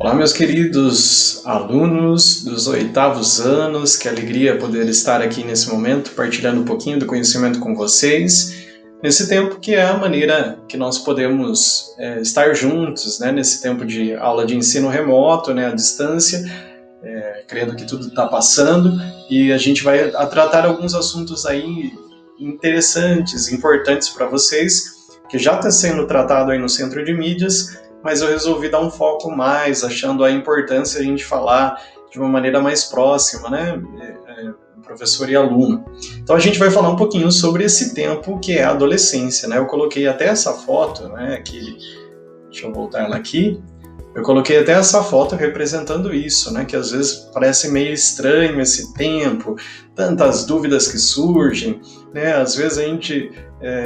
Olá, meus queridos alunos dos oitavos anos, que alegria poder estar aqui nesse momento, partilhando um pouquinho do conhecimento com vocês, nesse tempo que é a maneira que nós podemos estar juntos, né, nesse tempo de aula de ensino remoto, né, à distância, crendo que tudo está passando, e a gente vai tratar alguns assuntos aí interessantes, importantes para vocês, que já está sendo tratado aí no Centro de Mídias, mas eu resolvi dar um foco mais, achando a importância de a gente falar de uma maneira mais próxima, né, professor e aluno. Então a gente vai falar um pouquinho sobre esse tempo que é a adolescência, né, eu coloquei até essa foto, né, que, deixa eu voltar ela aqui, eu coloquei até essa foto representando isso, né, que às vezes parece meio estranho esse tempo, tantas dúvidas que surgem, né, às vezes a gente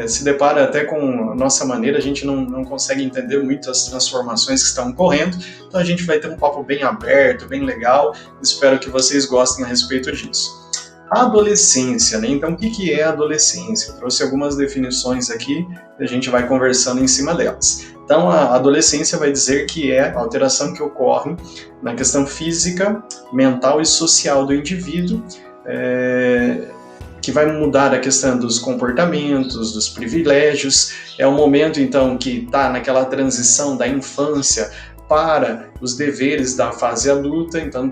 se depara até com a nossa maneira, a gente não consegue entender muito as transformações que estão ocorrendo, então a gente vai ter um papo bem aberto, bem legal, espero que vocês gostem a respeito disso. A adolescência, né? Então o que é a adolescência? Eu trouxe algumas definições aqui e a gente vai conversando em cima delas. Então a adolescência vai dizer que é a alteração que ocorre na questão física, mental e social do indivíduo, que vai mudar a questão dos comportamentos, dos privilégios. É o momento, então, que está naquela transição da infância para os deveres da fase adulta. Então,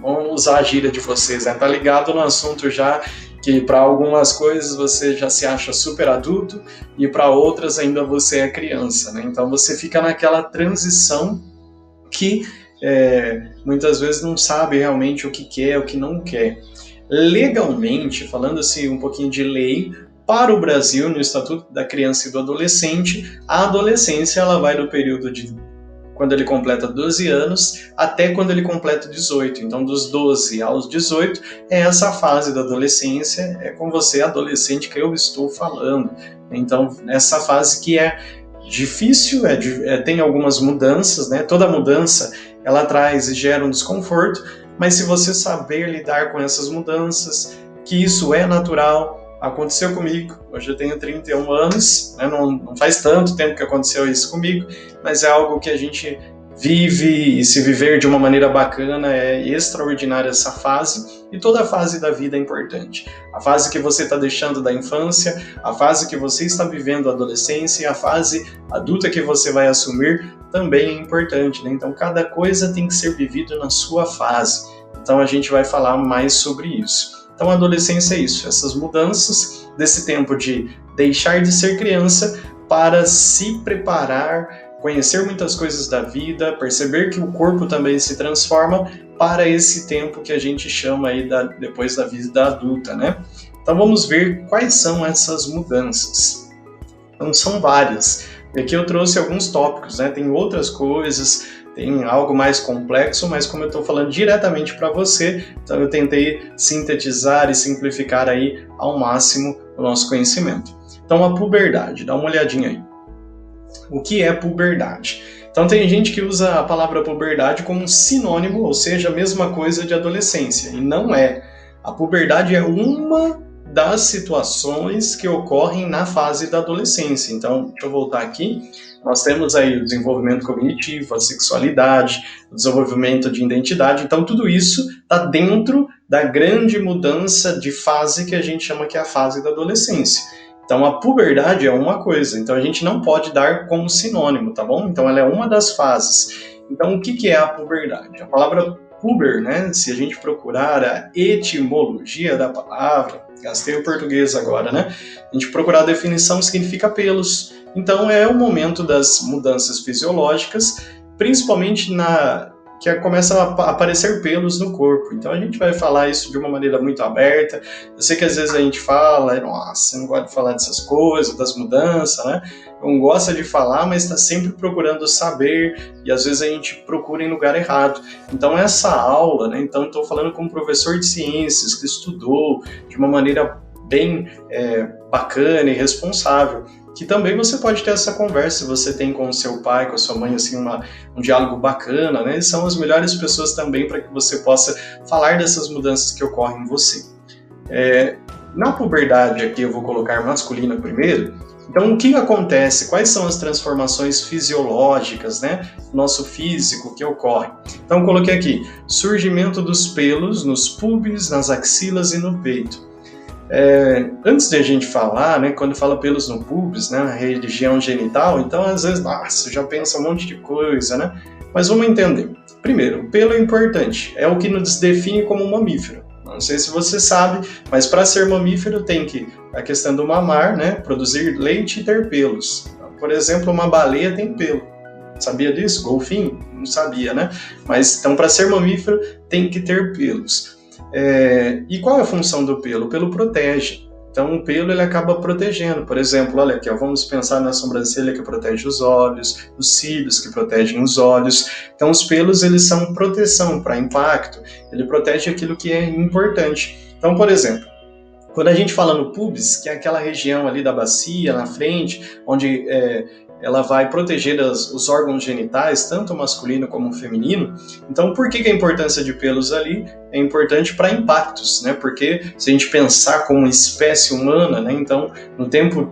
vamos usar a gíria de vocês, né? Tá ligado no assunto já que para algumas coisas você já se acha super adulto e para outras ainda você é criança, né? Então, você fica naquela transição que muitas vezes não sabe realmente o que quer, o que não quer. Legalmente, falando assim um pouquinho de lei, para o Brasil, no Estatuto da Criança e do Adolescente, a adolescência ela vai do período de quando ele completa 12 anos até quando ele completa 18. Então, dos 12 aos 18 é essa fase da adolescência, é com você, adolescente, que eu estou falando. Então, essa fase que é difícil, tem algumas mudanças, né? Toda mudança ela traz e gera um desconforto, mas se você saber lidar com essas mudanças, que isso é natural, aconteceu comigo, hoje eu tenho 31 anos, né? Não faz tanto tempo que aconteceu isso comigo, mas é algo que a gente vive, e se viver de uma maneira bacana é extraordinária essa fase, e toda a fase da vida é importante. A fase que você está deixando da infância, a fase que você está vivendo a adolescência e a fase adulta que você vai assumir também é importante, né? Então cada coisa tem que ser vivida na sua fase. Então a gente vai falar mais sobre isso. Então a adolescência é isso, essas mudanças desse tempo de deixar de ser criança para se preparar, conhecer muitas coisas da vida, perceber que o corpo também se transforma para esse tempo que a gente chama aí depois da vida adulta, né? Então vamos ver quais são essas mudanças. Então são várias. Aqui eu trouxe alguns tópicos, né? Tem outras coisas, tem algo mais complexo, mas como eu estou falando diretamente para você, então eu tentei sintetizar e simplificar aí ao máximo o nosso conhecimento. Então a puberdade, dá uma olhadinha aí. O que é puberdade? Então tem gente que usa a palavra puberdade como um sinônimo, ou seja, a mesma coisa de adolescência, e não é. A puberdade é uma das situações que ocorrem na fase da adolescência. Então, deixa eu voltar aqui. Nós temos aí o desenvolvimento cognitivo, a sexualidade, o desenvolvimento de identidade. Então, tudo isso está dentro da grande mudança de fase que a gente chama que é a fase da adolescência. Então, a puberdade é uma coisa, então a gente não pode dar como sinônimo, tá bom? Então, ela é uma das fases. Então, o que é a puberdade? A palavra puber, né? Se a gente procurar a etimologia da palavra, gastei o português agora, né? A gente procurar a definição, significa pelos. Então, é o momento das mudanças fisiológicas, principalmente que começam a aparecer pelos no corpo. Então a gente vai falar isso de uma maneira muito aberta. Eu sei que às vezes a gente fala, nossa, eu não gosto de falar dessas coisas, das mudanças, né? Não gosta de falar, mas está sempre procurando saber, e às vezes a gente procura em lugar errado. Então essa aula, né? Então estou falando com um professor de ciências que estudou de uma maneira bem bacana e responsável, que também você pode ter essa conversa, você tem com o seu pai, com a sua mãe, assim, um diálogo bacana, né? Eles são as melhores pessoas também para que você possa falar dessas mudanças que ocorrem em você. Na puberdade aqui eu vou colocar masculina primeiro, Então, o que acontece? Quais são as transformações fisiológicas, né, nosso físico que ocorrem? Então, coloquei aqui, surgimento dos pelos nos pubis, nas axilas e no peito. Antes de a gente falar, né, quando fala pelos no pubis, né, na região genital, então às vezes, nossa, já pensa um monte de coisa, né? Mas vamos entender. Primeiro, o pelo é importante, é o que nos define como mamífero. Não sei se você sabe, mas para ser mamífero tem que, a questão do mamar, né, produzir leite e ter pelos. Por exemplo, uma baleia tem pelo. Sabia disso? Golfinho? Não sabia, né? Mas então, para ser mamífero, tem que ter pelos. E qual é a função do pelo? O pelo protege. Então, o pelo ele acaba protegendo. Por exemplo, olha aqui, ó, vamos pensar na sobrancelha que protege os olhos, os cílios que protegem os olhos. Então, os pelos eles são proteção para impacto. Ele protege aquilo que é importante. Então, por exemplo, quando a gente fala no pubis, que é aquela região ali da bacia, na frente, onde ela vai proteger os órgãos genitais, tanto masculino como feminino. Então, por que a importância de pelos ali é importante para impactos, né? Porque se a gente pensar como espécie humana, né? Então, no tempo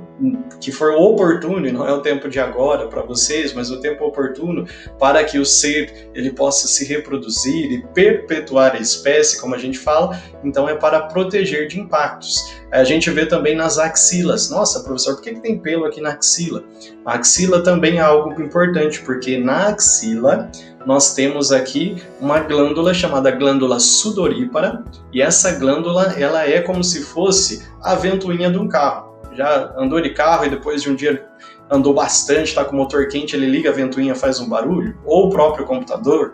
que for oportuno, e não é o tempo de agora para vocês, mas o tempo oportuno para que o ser ele possa se reproduzir e perpetuar a espécie, como a gente fala, então é para proteger de impactos. A gente vê também nas axilas. Nossa, professor, por que tem pelo aqui na axila? A axila também é algo importante, porque na axila nós temos aqui uma glândula chamada glândula sudorípara, e essa glândula ela é como se fosse a ventoinha de um carro. Já andou de carro e depois de um dia andou bastante, está com o motor quente, ele liga a ventoinha, faz um barulho? Ou o próprio computador?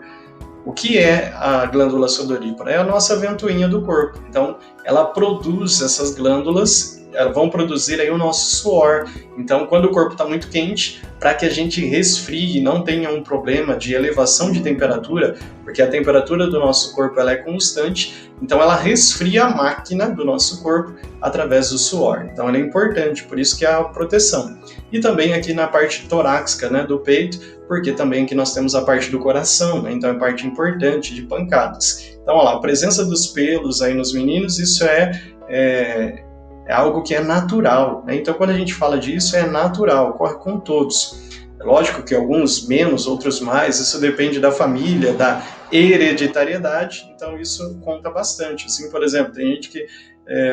O que é a glândula sudorípara? É a nossa ventoinha do corpo. Então, ela produz essas glândulas, elas vão produzir aí o nosso suor. Então, quando o corpo está muito quente, para que a gente resfrie e não tenha um problema de elevação de temperatura, porque a temperatura do nosso corpo ela é constante, então ela resfria a máquina do nosso corpo através do suor. Então, ela é importante, por isso que é a proteção. E também aqui na parte torácica, né, do peito, porque também aqui nós temos a parte do coração, né, então é parte importante de pancadas. Então, olha lá, a presença dos pelos aí nos meninos, isso é algo que é natural, né? Então, quando a gente fala disso, é natural, ocorre com todos. É lógico que alguns menos, outros mais, isso depende da família, da hereditariedade, então isso conta bastante. Assim, por exemplo, tem gente que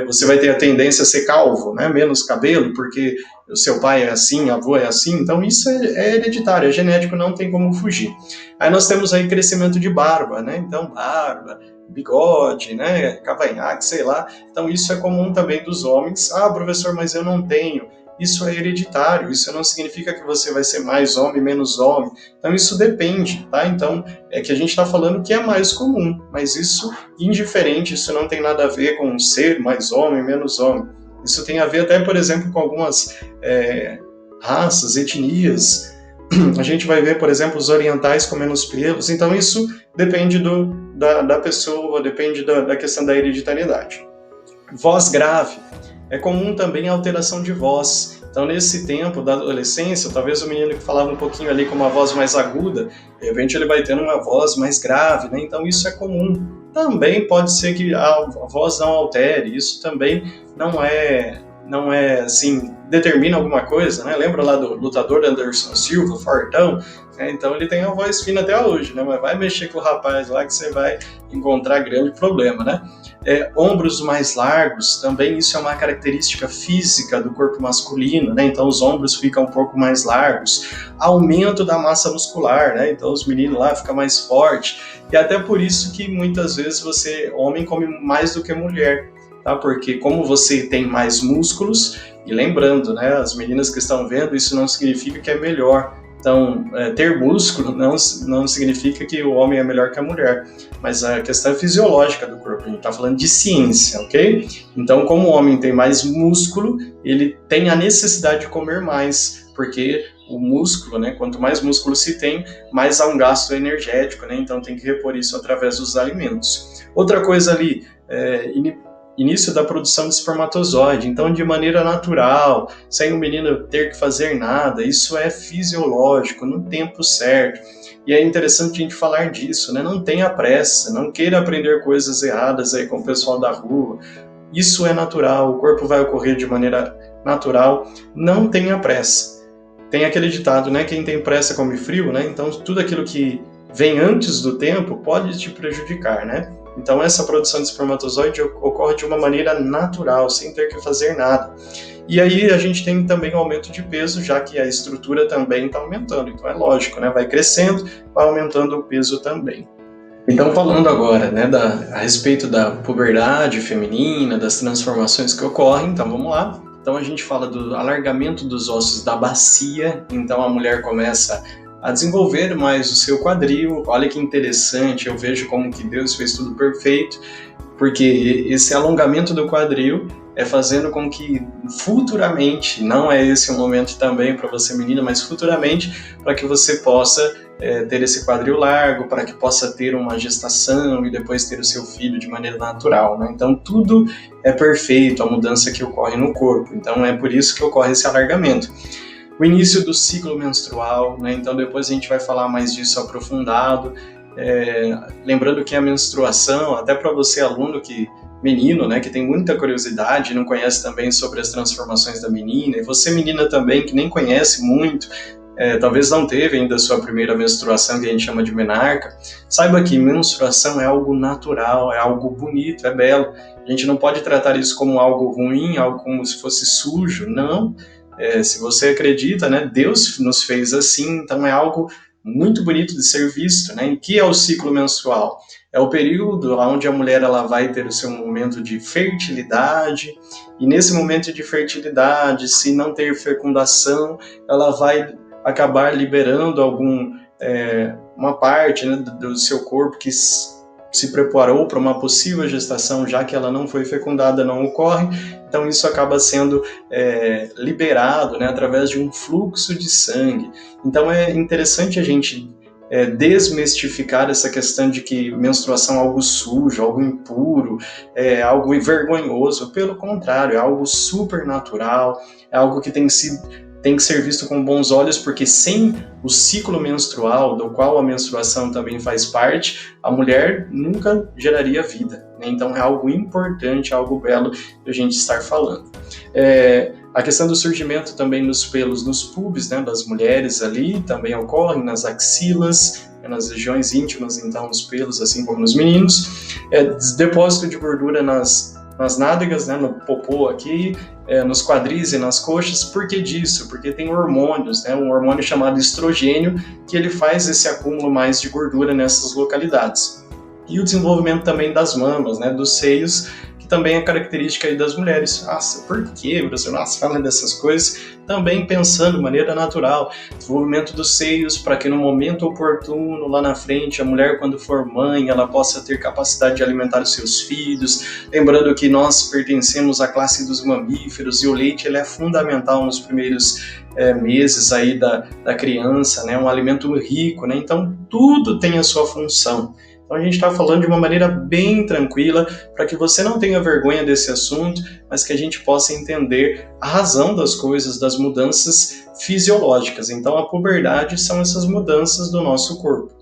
você vai ter a tendência a ser calvo, né? Menos cabelo, porque o seu pai é assim, a avó é assim, então isso é hereditário, é genético, não tem como fugir. Aí nós temos aí crescimento de barba, né? Então, barba, bigode, né, cavanhaque, sei lá. Então isso é comum também dos homens. Ah, professor, mas eu não tenho. Isso é hereditário, isso não significa que você vai ser mais homem, menos homem. Então isso depende, tá? Então é que a gente está falando que é mais comum, mas isso indiferente, isso não tem nada a ver com ser mais homem, menos homem. Isso tem a ver até, por exemplo, com algumas raças, etnias. A gente vai ver, por exemplo, os orientais com menos pelos. Então isso depende da pessoa, depende da questão da hereditariedade. Voz grave. É comum também a alteração de voz. Então, nesse tempo da adolescência, talvez o menino que falava um pouquinho ali com uma voz mais aguda, de repente ele vai tendo uma voz mais grave, né? Então, isso é comum. Também pode ser que a voz não altere, isso também não é assim, determina alguma coisa, né? Lembra lá do lutador Anderson Silva, fortão? Então ele tem a voz fina até hoje, né? Mas vai mexer com o rapaz lá que você vai encontrar grande problema, né? Ombros mais largos, também isso é uma característica física do corpo masculino, né? Então os ombros ficam um pouco mais largos. Aumento da massa muscular, né? Então os meninos lá ficam mais fortes. E até por isso que muitas vezes homem come mais do que mulher. Tá? Porque como você tem mais músculos, e lembrando, né, as meninas que estão vendo, isso não significa que é melhor. Então, ter músculo não significa que o homem é melhor que a mulher, mas a questão é fisiológica do corpo, a gente está falando de ciência, ok? Então, como o homem tem mais músculo, ele tem a necessidade de comer mais, porque o músculo, né, quanto mais músculo se tem, mais há um gasto energético, né? Então tem que repor isso através dos alimentos. Outra coisa ali, início da produção de espermatozoide, então de maneira natural, sem o menino ter que fazer nada, isso é fisiológico, no tempo certo. E é interessante a gente falar disso, né? Não tenha pressa, não queira aprender coisas erradas aí com o pessoal da rua. Isso é natural, o corpo vai ocorrer de maneira natural, não tenha pressa. Tem aquele ditado, né? Quem tem pressa come frio, né? Então, tudo aquilo que vem antes do tempo pode te prejudicar, né? Então, essa produção de espermatozoide ocorre de uma maneira natural, sem ter que fazer nada. E aí a gente tem também o aumento de peso, já que a estrutura também está aumentando. Então, é lógico, né? Vai crescendo, vai aumentando o peso também. Então, falando agora, né, a respeito da puberdade feminina, das transformações que ocorrem, então vamos lá. Então, a gente fala do alargamento dos ossos da bacia, então a mulher começa a desenvolver mais o seu quadril. Olha que interessante, eu vejo como que Deus fez tudo perfeito, porque esse alongamento do quadril é fazendo com que futuramente, não é esse o momento também para você menina, mas futuramente, para que você possa ter esse quadril largo, para que possa ter uma gestação e depois ter o seu filho de maneira natural, né? Então tudo é perfeito, a mudança que ocorre no corpo, então é por isso que ocorre esse alargamento. O início do ciclo menstrual, né? Então depois a gente vai falar mais disso aprofundado, lembrando que a menstruação, até para você aluno menino, né, que tem muita curiosidade, não conhece também sobre as transformações da menina, e você menina também que nem conhece muito, talvez não teve ainda a sua primeira menstruação, que a gente chama de menarca, saiba que menstruação é algo natural, é algo bonito, é belo. A gente não pode tratar isso como algo ruim, algo como se fosse sujo, não. Se você acredita, né, Deus nos fez assim, então é algo muito bonito de ser visto, né? E que é o ciclo menstrual? É o período onde a mulher ela vai ter o seu momento de fertilidade, e nesse momento de fertilidade, se não ter fecundação, ela vai acabar liberando uma parte, né, do seu corpo que se preparou para uma possível gestação, já que ela não foi fecundada, não ocorre. Então isso acaba sendo liberado, né, através de um fluxo de sangue. Então é interessante a gente desmistificar essa questão de que menstruação é algo sujo, algo impuro, algo vergonhoso. Pelo contrário, é algo super natural, é algo que tem que ser visto com bons olhos, porque sem o ciclo menstrual, do qual a menstruação também faz parte, a mulher nunca geraria vida, né? Então é algo importante, algo belo de a gente estar falando. A questão do surgimento também dos pelos nos pubs, né, das mulheres ali, também ocorre nas axilas, nas regiões íntimas, então, os pelos, assim como nos meninos. Depósito de gordura nas nádegas, né, no popô aqui, nos quadris e nas coxas. Por que disso? Porque tem hormônios, né, um hormônio chamado estrogênio, que ele faz esse acúmulo mais de gordura nessas localidades. E o desenvolvimento também das mamas, né, dos seios, que também é característica aí das mulheres. Nossa, por que você fala dessas coisas? Também pensando de maneira natural, desenvolvimento dos seios, para que no momento oportuno, lá na frente, a mulher, quando for mãe, ela possa ter capacidade de alimentar os seus filhos. Lembrando que nós pertencemos à classe dos mamíferos e o leite ele é fundamental nos primeiros meses aí da criança, né? Um alimento rico, né? Então tudo tem a sua função. Então a gente está falando de uma maneira bem tranquila, para que você não tenha vergonha desse assunto, mas que a gente possa entender a razão das coisas, das mudanças fisiológicas. Então a puberdade são essas mudanças do nosso corpo.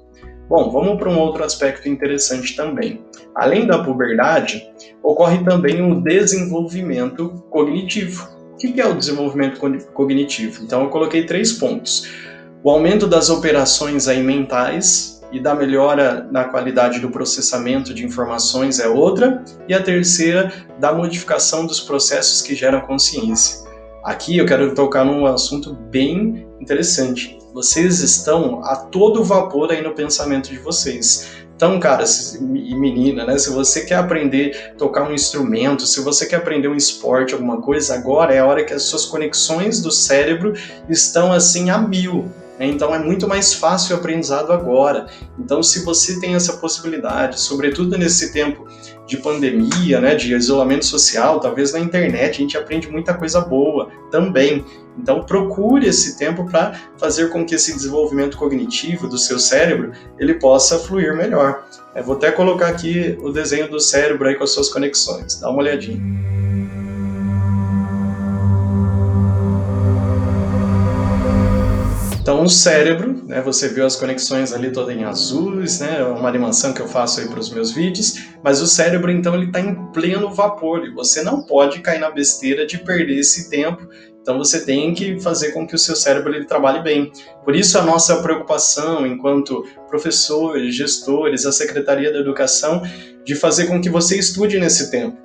Bom, vamos para um outro aspecto interessante também. Além da puberdade, ocorre também um desenvolvimento cognitivo. O que é o desenvolvimento cognitivo? Então eu coloquei 3 pontos. O aumento das operações aí mentais, e da melhora na qualidade do processamento de informações é outra, e a terceira, da modificação dos processos que geram consciência. Aqui eu quero tocar num assunto bem interessante. Vocês estão a todo vapor aí no pensamento de vocês. Então, cara, e menina, né? Se você quer aprender a tocar um instrumento, se você quer aprender um esporte, alguma coisa, agora é a hora que as suas conexões do cérebro estão assim a 1000. Então é muito mais fácil o aprendizado agora. Então se você tem essa possibilidade, sobretudo nesse tempo de pandemia, né, de isolamento social, talvez na internet a gente aprende muita coisa boa também. Então procure esse tempo para fazer com que esse desenvolvimento cognitivo do seu cérebro ele possa fluir melhor. Eu vou até colocar aqui o desenho do cérebro aí com as suas conexões. Dá uma olhadinha. Então, o cérebro, né, você viu as conexões ali todas em azuis, né, uma animação que eu faço aí para os meus vídeos, mas o cérebro, então, ele está em pleno vapor e você não pode cair na besteira de perder esse tempo. Então, você tem que fazer com que o seu cérebro ele trabalhe bem. Por isso, a nossa preocupação, enquanto professores, gestores, a Secretaria da Educação, de fazer com que você estude nesse tempo.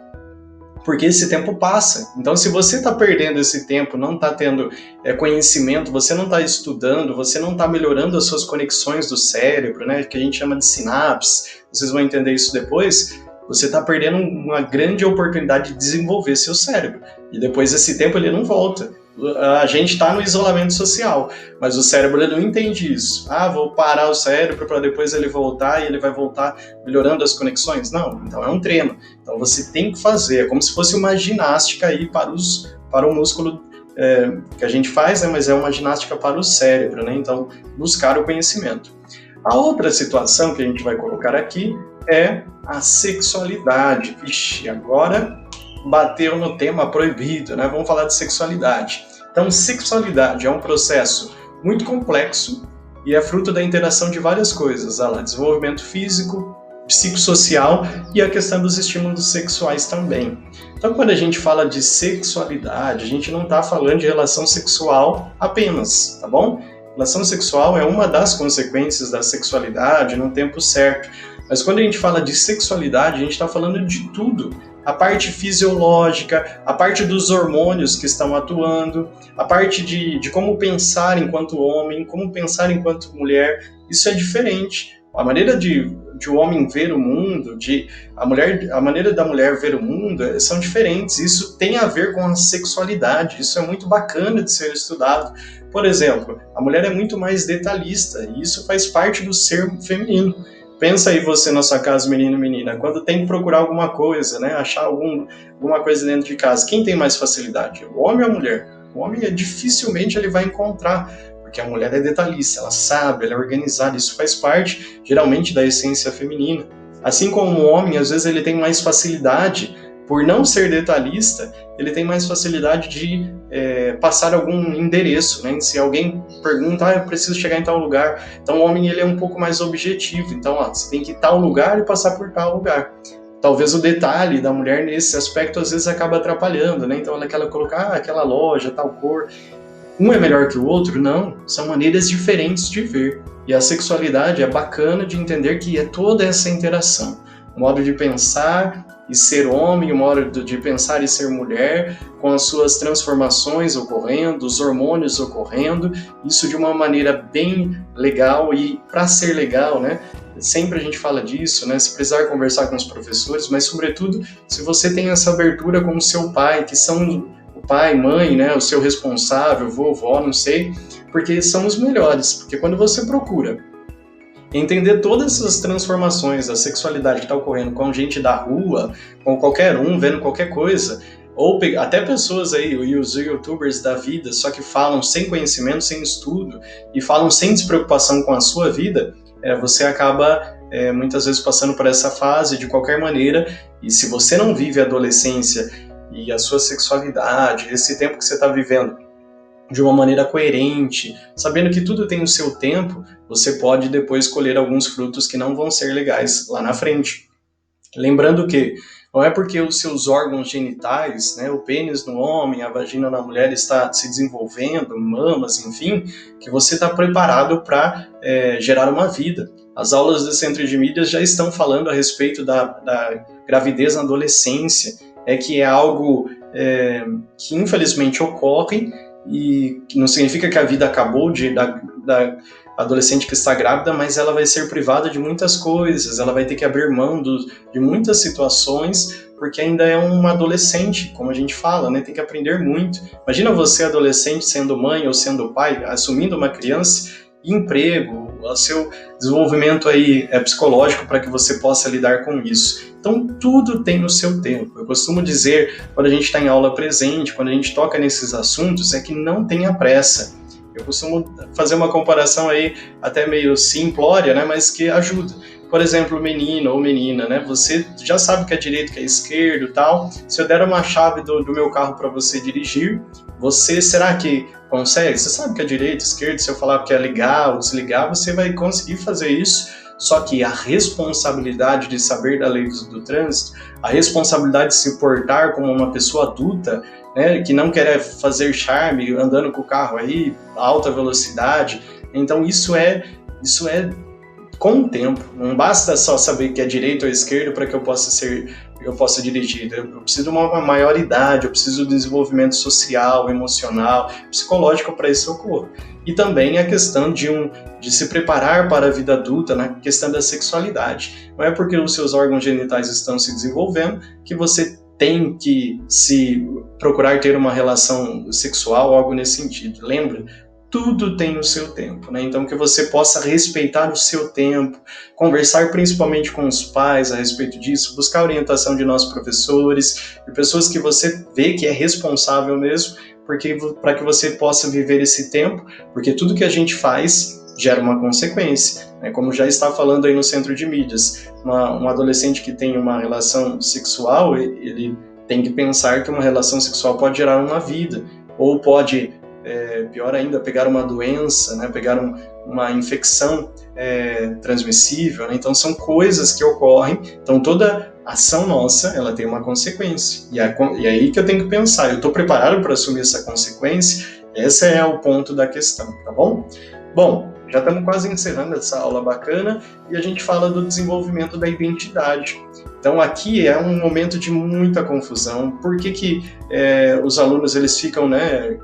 Porque esse tempo passa. Então, se você está perdendo esse tempo, não está tendo conhecimento, você não está estudando, você não está melhorando as suas conexões do cérebro, né, que a gente chama de sinapses, vocês vão entender isso depois, você está perdendo uma grande oportunidade de desenvolver seu cérebro. E depois esse tempo ele não volta. A gente está no isolamento social, mas o cérebro ele não entende isso. Ah, vou parar o cérebro para depois ele voltar e ele vai voltar melhorando as conexões. Não, então é um treino. Então você tem que fazer, é como se fosse uma ginástica aí para o músculo que a gente faz, né, mas é uma ginástica para o cérebro, né? Então buscar o conhecimento. A outra situação que a gente vai colocar aqui é a sexualidade. Ixi, agora bateu no tema proibido, né? Vamos falar de sexualidade. Então, sexualidade é um processo muito complexo e é fruto da interação de várias coisas, desenvolvimento físico, psicossocial e a questão dos estímulos sexuais também. Então, quando a gente fala de sexualidade, a gente não está falando de relação sexual apenas, tá bom? Relação sexual é uma das consequências da sexualidade no tempo certo. Mas quando a gente fala de sexualidade, a gente está falando de tudo. A parte fisiológica, a parte dos hormônios que estão atuando, a parte de como pensar enquanto homem, como pensar enquanto mulher, isso é diferente. A maneira de o homem ver o mundo, a maneira da mulher ver o mundo são diferentes. Isso tem a ver com a sexualidade, isso é muito bacana de ser estudado. Por exemplo, a mulher é muito mais detalhista e isso faz parte do ser feminino. Pensa aí você na sua casa, menino e menina, quando tem que procurar alguma coisa, né, achar alguma coisa dentro de casa, quem tem mais facilidade, o homem ou a mulher? O homem dificilmente ele vai encontrar, porque a mulher é detalhista, ela sabe, ela é organizada, isso faz parte, geralmente, da essência feminina. Assim como o homem, às vezes ele tem mais facilidade, por não ser detalhista, ele tem mais facilidade de passar algum endereço, né? Se alguém pergunta, eu preciso chegar em tal lugar, então o homem ele é um pouco mais objetivo, então você tem que ir em tal lugar e passar por tal lugar. Talvez o detalhe da mulher nesse aspecto às vezes acaba atrapalhando, né? Então ela quer colocar aquela loja, tal cor. Um é melhor que o outro? Não, são maneiras diferentes de ver. E a sexualidade é bacana de entender que é toda essa interação. O modo de pensar e ser homem, o modo de pensar e ser mulher, com as suas transformações ocorrendo, os hormônios ocorrendo, isso de uma maneira bem legal. E para ser legal, né, sempre a gente fala disso, né, se precisar conversar com os professores, mas sobretudo se você tem essa abertura com o seu pai, que são o pai, mãe, né, o seu responsável, vovó, não sei, porque são os melhores, porque quando você procura entender todas essas transformações da sexualidade que está ocorrendo com gente da rua, com qualquer um, vendo qualquer coisa, ou até pessoas aí, os youtubers da vida, só que falam sem conhecimento, sem estudo, e falam sem despreocupação com a sua vida, você acaba muitas vezes passando por essa fase de qualquer maneira, e se você não vive a adolescência e a sua sexualidade, esse tempo que você está vivendo, de uma maneira coerente, sabendo que tudo tem o seu tempo, você pode depois colher alguns frutos que não vão ser legais lá na frente. Lembrando que não é porque os seus órgãos genitais, né, o pênis no homem, a vagina na mulher está se desenvolvendo, mamas, enfim, que você está preparado para gerar uma vida. As aulas do Centro de Mídias já estão falando a respeito da gravidez na adolescência, que é algo que infelizmente ocorre, e que não significa que a vida acabou da adolescente que está grávida, mas ela vai ser privada de muitas coisas, ela vai ter que abrir mão de muitas situações, porque ainda é uma adolescente, como a gente fala, né? Tem que aprender muito. Imagina você, adolescente, sendo mãe ou sendo pai, assumindo uma criança, emprego, o seu desenvolvimento aí psicológico para que você possa lidar com isso. Então, tudo tem o seu tempo. Eu costumo dizer, quando a gente está em aula presente, quando a gente toca nesses assuntos, é que não tenha pressa. Eu costumo fazer uma comparação aí até meio simplória, né, mas que ajuda. Por exemplo, menino ou menina, né? Você já sabe que é direito, que é esquerdo e tal. Se eu der uma chave do meu carro para você dirigir, você será que consegue? Você sabe que é direito, esquerdo. Se eu falar que é ligar ou desligar, você vai conseguir fazer isso. Só que a responsabilidade de saber da lei do trânsito, a responsabilidade de se portar como uma pessoa adulta, né, que não quer fazer charme andando com o carro aí, a alta velocidade. Então isso é com o tempo. Não basta só saber que é direito ou esquerdo para que eu possa dirigir. Eu preciso de uma maior idade, eu preciso de desenvolvimento social, emocional, psicológico para isso ocorrer. E também a questão de se preparar para a vida adulta na questão da sexualidade. Não é porque os seus órgãos genitais estão se desenvolvendo que você tem que se procurar ter uma relação sexual, algo nesse sentido. Lembra? Tudo tem o seu tempo, né? Então que você possa respeitar o seu tempo, conversar principalmente com os pais a respeito disso, buscar orientação de nós professores, de pessoas que você vê que é responsável mesmo, porque para que você possa viver esse tempo, porque tudo que a gente faz gera uma consequência, né? Como já está falando aí no centro de mídias, um adolescente que tem uma relação sexual, ele tem que pensar que uma relação sexual pode gerar uma vida, ou pode pior ainda, pegar uma doença, né, pegar uma infecção transmissível, né? Então são coisas que ocorrem, então toda ação nossa, ela tem uma consequência, e é aí que eu tenho que pensar, eu estou preparado para assumir essa consequência? Esse é o ponto da questão, tá bom? Bom, já estamos quase encerrando essa aula bacana, e a gente fala do desenvolvimento da identidade. Então aqui é um momento de muita confusão, por que os alunos eles ficam, né,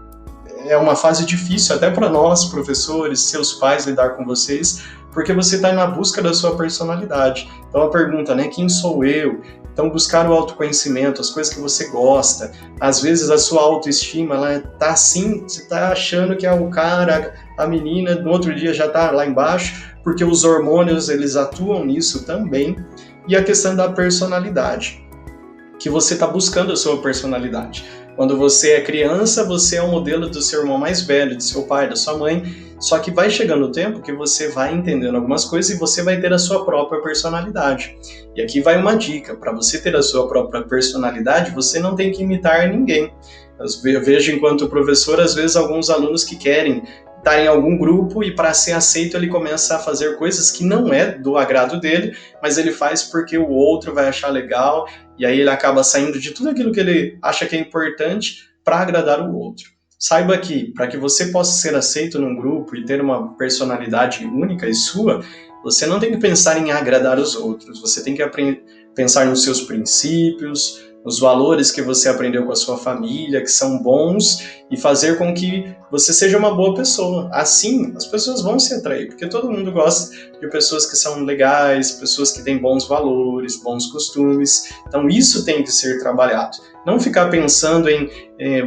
é uma fase difícil até para nós, professores, seus pais, lidar com vocês, porque você está na busca da sua personalidade. Então a pergunta, né, quem sou eu? Então buscar o autoconhecimento, as coisas que você gosta. Às vezes a sua autoestima, ela tá assim, você está achando que é o cara, a menina, no outro dia já está lá embaixo, porque os hormônios, eles atuam nisso também. E a questão da personalidade, que você está buscando a sua personalidade. Quando você é criança, você é o modelo do seu irmão mais velho, do seu pai, da sua mãe, só que vai chegando o tempo que você vai entendendo algumas coisas e você vai ter a sua própria personalidade. E aqui vai uma dica, para você ter a sua própria personalidade, você não tem que imitar ninguém. Eu vejo enquanto professor, às vezes, alguns alunos que querem estar em algum grupo e para ser aceito ele começa a fazer coisas que não é do agrado dele, mas ele faz porque o outro vai achar legal, e aí ele acaba saindo de tudo aquilo que ele acha que é importante para agradar o outro. Saiba que, para que você possa ser aceito num grupo e ter uma personalidade única e sua, você não tem que pensar em agradar os outros, você tem que pensar nos seus princípios, nos valores que você aprendeu com a sua família, que são bons, e fazer com que você seja uma boa pessoa. Assim, as pessoas vão se atrair, porque todo mundo gosta de pessoas que são legais, pessoas que têm bons valores, bons costumes. Então isso tem que ser trabalhado. Não ficar pensando em,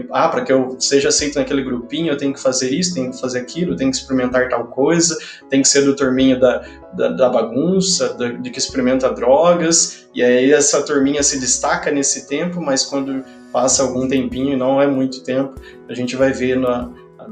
para que eu seja aceito naquele grupinho, eu tenho que fazer isso, tenho que fazer aquilo, tenho que experimentar tal coisa, tenho que ser do turminho da bagunça, de que experimenta drogas, e aí essa turminha se destaca nesse tempo, mas quando passa algum tempinho, e não é muito tempo, a gente vai ver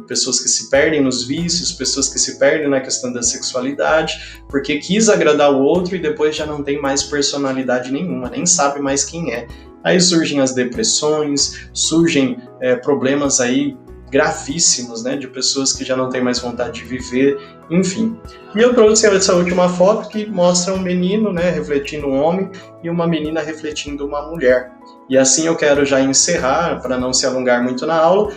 pessoas que se perdem nos vícios, pessoas que se perdem na questão da sexualidade, porque quis agradar o outro e depois já não tem mais personalidade nenhuma, nem sabe mais quem é. Aí surgem as depressões, surgem problemas aí gravíssimos, né, de pessoas que já não têm mais vontade de viver, enfim. E eu trouxe essa última foto que mostra um menino, né, refletindo um homem e uma menina refletindo uma mulher. E assim eu quero já encerrar, para não se alongar muito na aula,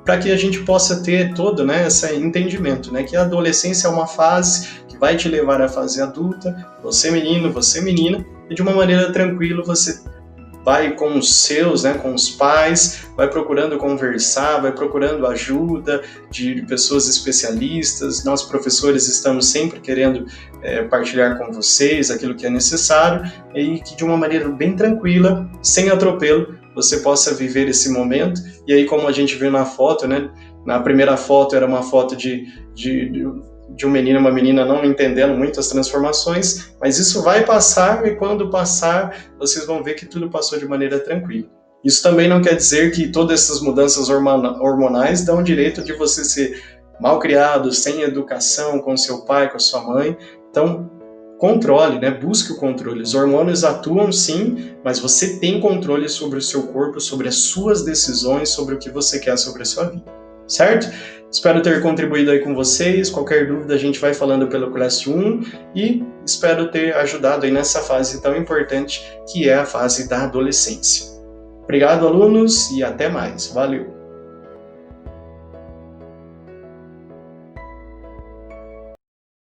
para que a gente possa ter todo, né, esse entendimento, né, que a adolescência é uma fase que vai te levar à fase adulta, você menino, você menina, e de uma maneira tranquila você vai com os seus, né, com os pais, vai procurando conversar, vai procurando ajuda de pessoas especialistas. Nós, professores, estamos sempre querendo partilhar com vocês aquilo que é necessário e que de uma maneira bem tranquila, sem atropelo, você possa viver esse momento. E aí, como a gente viu na foto, né, na primeira foto era uma foto de um menino e uma menina não entendendo muito as transformações, mas isso vai passar e quando passar, vocês vão ver que tudo passou de maneira tranquila. Isso também não quer dizer que todas essas mudanças hormonais dão o direito de você ser mal criado, sem educação com seu pai, com a sua mãe. Então, controle, né? Busque o controle. Os hormônios atuam sim, mas você tem controle sobre o seu corpo, sobre as suas decisões, sobre o que você quer sobre a sua vida, certo? Espero ter contribuído aí com vocês. Qualquer dúvida a gente vai falando pelo Classroom e espero ter ajudado aí nessa fase tão importante que é a fase da adolescência. Obrigado, alunos, e até mais. Valeu!